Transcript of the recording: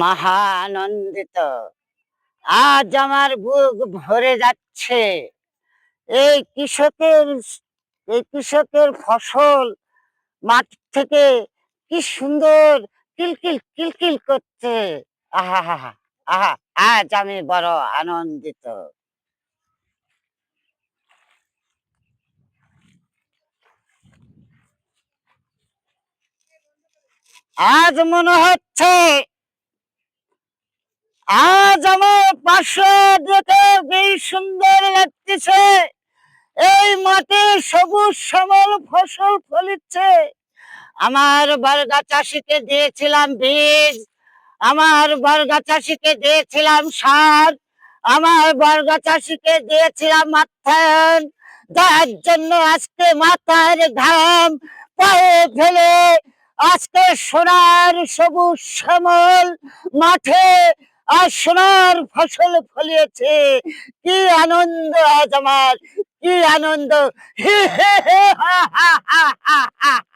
মহা আনন্দিত। আজ আমার বুক ভরে যাচ্ছে। এই কৃষকের এই কৃষকের ফসল মাঠ থেকে কি সুন্দর কিলকিল কিলকিল করছে। আহা হা হা, আহা, আজ আমি বড় আনন্দিত। আজ মনে হচ্ছে আজ আমার পাশে দেখে বেশ সুন্দর লাগতেছে। এই মাঠে সবুজ শ্যামল ফসল ফলিচ্ছে। আমার বর্গা চাষিকে দিয়েছিলাম বীজ, আমার বর্গা চাষিকে দিয়েছিলাম সার, আমার বর্গা চাষিকে দিয়েছিলাম মাথায়ন, যার জন্য আজকে মাথার ঘাম পায়ে ফেলে আজকে সোনার সবুজ শ্যামল মাঠে আর সোনার ফসল ফলিয়েছে। কি আনন্দ আজ আমার, কি আনন্দ! হে হে হে, হা হা হা হা হা।